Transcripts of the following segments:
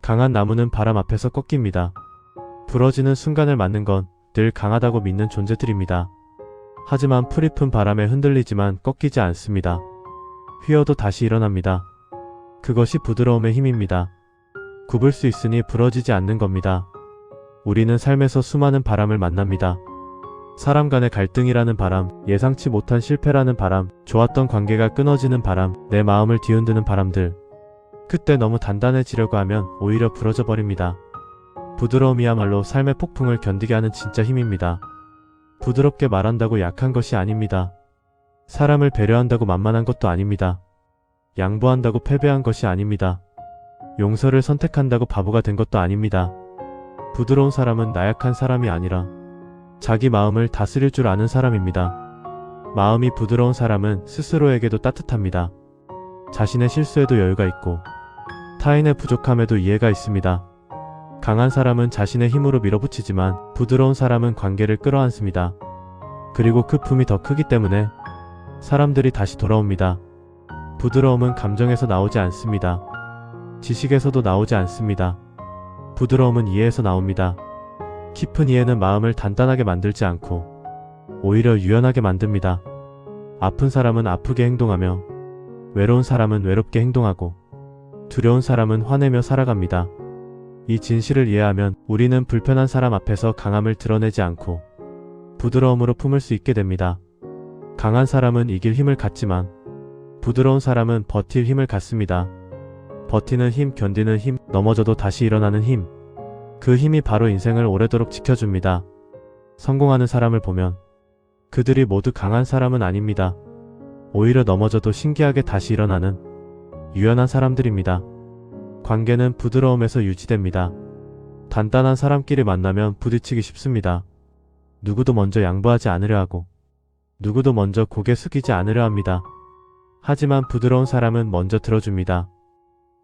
강한 나무는 바람 앞에서 꺾입니다. 부러지는 순간을 맞는 건 늘 강하다고 믿는 존재들입니다. 하지만 풀잎은 바람에 흔들리지만 꺾이지 않습니다. 휘어도 다시 일어납니다. 그것이 부드러움의 힘입니다. 굽을 수 있으니 부러지지 않는 겁니다. 우리는 삶에서 수많은 바람을 만납니다. 사람 간의 갈등이라는 바람, 예상치 못한 실패라는 바람, 좋았던 관계가 끊어지는 바람, 내 마음을 뒤흔드는 바람들. 그때 너무 단단해지려고 하면 오히려 부러져 버립니다. 부드러움이야말로 삶의 폭풍을 견디게 하는 진짜 힘입니다. 부드럽게 말한다고 약한 것이 아닙니다. 사람을 배려한다고 만만한 것도 아닙니다. 양보한다고 패배한 것이 아닙니다. 용서를 선택한다고 바보가 된 것도 아닙니다. 부드러운 사람은 나약한 사람이 아니라 자기 마음을 다스릴 줄 아는 사람입니다. 마음이 부드러운 사람은 스스로에게도 따뜻합니다. 자신의 실수에도 여유가 있고 타인의 부족함에도 이해가 있습니다. 강한 사람은 자신의 힘으로 밀어붙이지만 부드러운 사람은 관계를 끌어안습니다. 그리고 그 품이 더 크기 때문에 사람들이 다시 돌아옵니다. 부드러움은 감정에서 나오지 않습니다. 지식에서도 나오지 않습니다. 부드러움은 이해에서 나옵니다. 깊은 이해는 마음을 단단하게 만들지 않고 오히려 유연하게 만듭니다. 아픈 사람은 아프게 행동하며 외로운 사람은 외롭게 행동하고 두려운 사람은 화내며 살아갑니다. 이 진실을 이해하면 우리는 불편한 사람 앞에서 강함을 드러내지 않고 부드러움으로 품을 수 있게 됩니다. 강한 사람은 이길 힘을 갖지만 부드러운 사람은 버틸 힘을 갖습니다. 버티는 힘, 견디는 힘, 넘어져도 다시 일어나는 힘. 그 힘이 바로 인생을 오래도록 지켜줍니다. 성공하는 사람을 보면 그들이 모두 강한 사람은 아닙니다. 오히려 넘어져도 신기하게 다시 일어나는 유연한 사람들입니다. 관계는 부드러움에서 유지됩니다. 단단한 사람끼리 만나면 부딪히기 쉽습니다. 누구도 먼저 양보하지 않으려 하고 누구도 먼저 고개 숙이지 않으려 합니다. 하지만 부드러운 사람은 먼저 들어줍니다.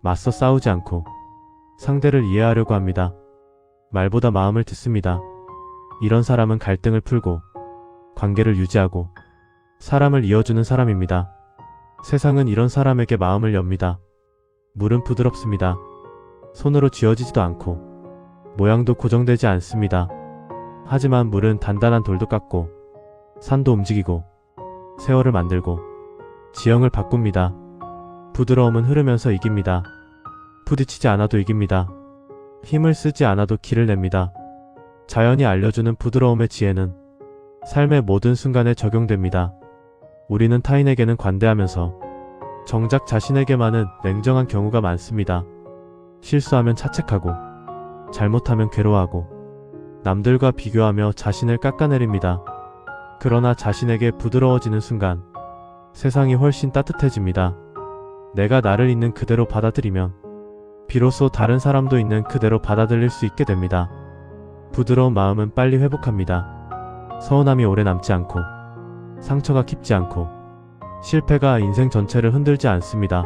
맞서 싸우지 않고 상대를 이해하려고 합니다. 말보다 마음을 듣습니다. 이런 사람은 갈등을 풀고 관계를 유지하고 사람을 이어주는 사람입니다. 세상은 이런 사람에게 마음을 엽니다. 물은 부드럽습니다. 손으로 쥐어지지도 않고 모양도 고정되지 않습니다. 하지만 물은 단단한 돌도 깎고 산도 움직이고 세월을 만들고 지형을 바꿉니다. 부드러움은 흐르면서 이깁니다. 부딪히지 않아도 이깁니다. 힘을 쓰지 않아도 길을 냅니다. 자연이 알려주는 부드러움의 지혜는 삶의 모든 순간에 적용됩니다. 우리는 타인에게는 관대하면서 정작 자신에게만은 냉정한 경우가 많습니다. 실수하면 자책하고 잘못하면 괴로워하고 남들과 비교하며 자신을 깎아내립니다. 그러나 자신에게 부드러워지는 순간 세상이 훨씬 따뜻해집니다. 내가 나를 있는 그대로 받아들이면 비로소 다른 사람도 있는 그대로 받아들일 수 있게 됩니다. 부드러운 마음은 빨리 회복합니다. 서운함이 오래 남지 않고 상처가 깊지 않고 실패가 인생 전체를 흔들지 않습니다.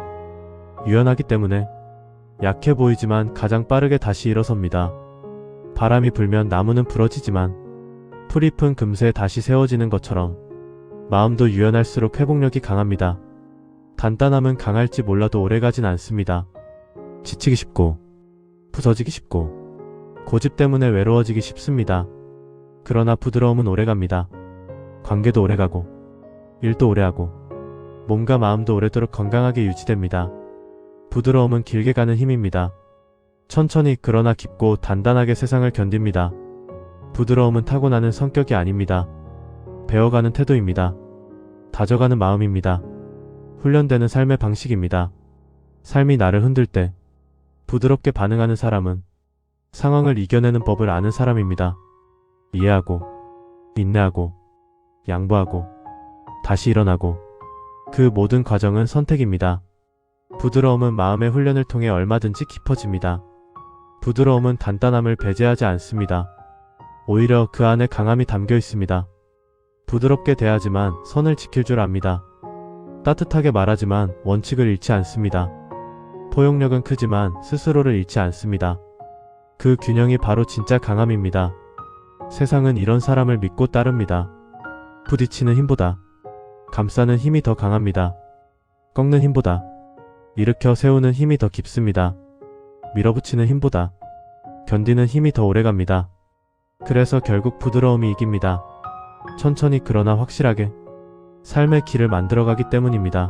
유연하기 때문에 약해 보이지만 가장 빠르게 다시 일어섭니다. 바람이 불면 나무는 부러지지만 풀잎은 금세 다시 세워지는 것처럼 마음도 유연할수록 회복력이 강합니다. 단단함은 강할지 몰라도 오래가진 않습니다. 지치기 쉽고 부서지기 쉽고 고집 때문에 외로워지기 쉽습니다. 그러나 부드러움은 오래갑니다. 관계도 오래가고 일도 오래하고 몸과 마음도 오래도록 건강하게 유지됩니다. 부드러움은 길게 가는 힘입니다. 천천히 그러나 깊고 단단하게 세상을 견딥니다. 부드러움은 타고나는 성격이 아닙니다. 배워가는 태도입니다. 다져가는 마음입니다. 훈련되는 삶의 방식입니다. 삶이 나를 흔들 때 부드럽게 반응하는 사람은 상황을 이겨내는 법을 아는 사람입니다. 이해하고 인내하고 양보하고 다시 일어나고 그 모든 과정은 선택입니다. 부드러움은 마음의 훈련을 통해 얼마든지 깊어집니다. 부드러움은 단단함을 배제하지 않습니다. 오히려 그 안에 강함이 담겨 있습니다. 부드럽게 대하지만 선을 지킬 줄 압니다. 따뜻하게 말하지만 원칙을 잃지 않습니다. 포용력은 크지만 스스로를 잃지 않습니다. 그 균형이 바로 진짜 강함입니다. 세상은 이런 사람을 믿고 따릅니다. 부딪히는 힘보다 감싸는 힘이 더 강합니다. 꺾는 힘보다 일으켜 세우는 힘이 더 깊습니다. 밀어붙이는 힘보다 견디는 힘이 더 오래갑니다. 그래서 결국 부드러움이 이깁니다. 천천히 그러나 확실하게 삶의 길을 만들어가기 때문입니다.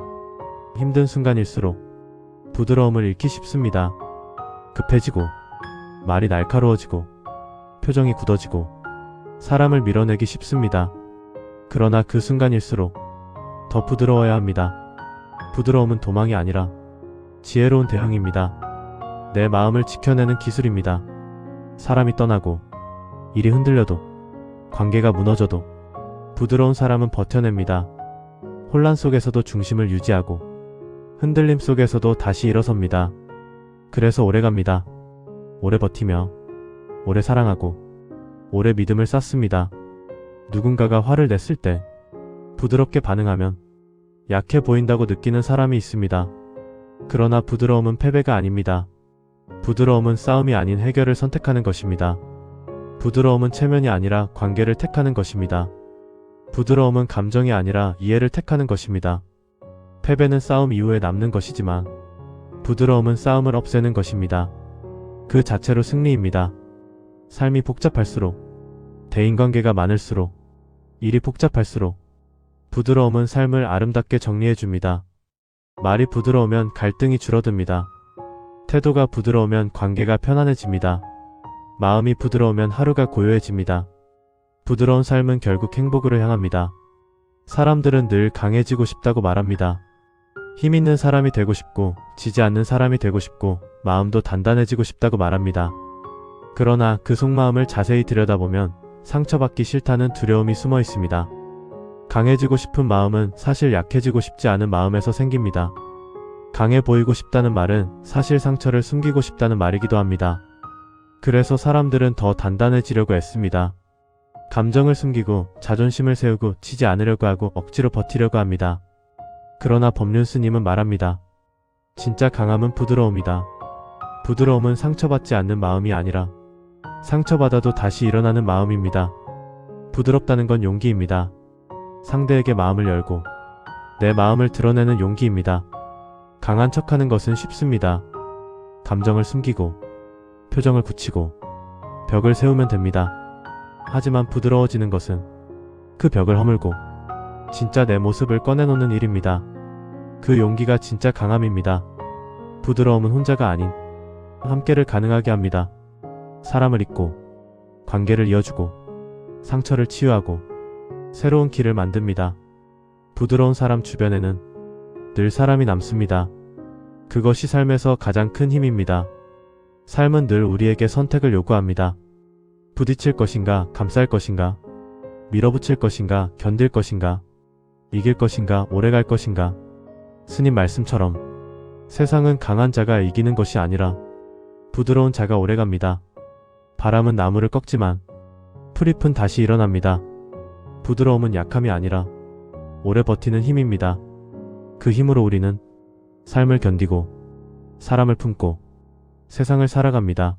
힘든 순간일수록 부드러움을 잃기 쉽습니다. 급해지고 말이 날카로워지고 표정이 굳어지고 사람을 밀어내기 쉽습니다. 그러나 그 순간일수록 더 부드러워야 합니다. 부드러움은 도망이 아니라 지혜로운 대응입니다. 내 마음을 지켜내는 기술입니다. 사람이 떠나고 일이 흔들려도 관계가 무너져도 부드러운 사람은 버텨냅니다. 혼란 속에서도 중심을 유지하고 흔들림 속에서도 다시 일어섭니다. 그래서 오래갑니다. 오래 버티며 오래 사랑하고 오래 믿음을 쌓습니다. 누군가가 화를 냈을 때 부드럽게 반응하면 약해 보인다고 느끼는 사람이 있습니다. 그러나 부드러움은 패배가 아닙니다. 부드러움은 싸움이 아닌 해결을 선택하는 것입니다. 부드러움은 체면이 아니라 관계를 택하는 것입니다. 부드러움은 감정이 아니라 이해를 택하는 것입니다. 패배는 싸움 이후에 남는 것이지만 부드러움은 싸움을 없애는 것입니다. 그 자체로 승리입니다. 삶이 복잡할수록, 대인관계가 많을수록, 일이 복잡할수록 부드러움은 삶을 아름답게 정리해줍니다. 말이 부드러우면 갈등이 줄어듭니다. 태도가 부드러우면 관계가 편안해집니다. 마음이 부드러우면 하루가 고요해집니다. 부드러운 삶은 결국 행복으로 향합니다. 사람들은 늘 강해지고 싶다고 말합니다. 힘 있는 사람이 되고 싶고 지지 않는 사람이 되고 싶고 마음도 단단해지고 싶다고 말합니다. 그러나 그 속마음을 자세히 들여다보면 상처받기 싫다는 두려움이 숨어 있습니다. 강해지고 싶은 마음은 사실 약해지고 싶지 않은 마음에서 생깁니다. 강해 보이고 싶다는 말은 사실 상처를 숨기고 싶다는 말이기도 합니다. 그래서 사람들은 더 단단해지려고 애씁니다. 감정을 숨기고 자존심을 세우고 치지 않으려고 하고 억지로 버티려고 합니다. 그러나 법륜 스님은 말합니다. 진짜 강함은 부드러움이다. 부드러움은 상처받지 않는 마음이 아니라 상처받아도 다시 일어나는 마음입니다. 부드럽다는 건 용기입니다. 상대에게 마음을 열고 내 마음을 드러내는 용기입니다. 강한 척하는 것은 쉽습니다. 감정을 숨기고 표정을 굳히고 벽을 세우면 됩니다. 하지만 부드러워지는 것은 그 벽을 허물고 진짜 내 모습을 꺼내놓는 일입니다. 그 용기가 진짜 강함입니다. 부드러움은 혼자가 아닌 함께를 가능하게 합니다. 사람을 잊고 관계를 이어주고 상처를 치유하고 새로운 길을 만듭니다. 부드러운 사람 주변에는 늘 사람이 남습니다. 그것이 삶에서 가장 큰 힘입니다. 삶은 늘 우리에게 선택을 요구합니다. 부딪힐 것인가, 감쌀 것인가, 밀어붙일 것인가, 견딜 것인가, 이길 것인가, 오래갈 것인가. 스님 말씀처럼 세상은 강한 자가 이기는 것이 아니라 부드러운 자가 오래갑니다. 바람은 나무를 꺾지만 풀잎은 다시 일어납니다. 부드러움은 약함이 아니라 오래 버티는 힘입니다. 그 힘으로 우리는 삶을 견디고 사람을 품고 세상을 살아갑니다.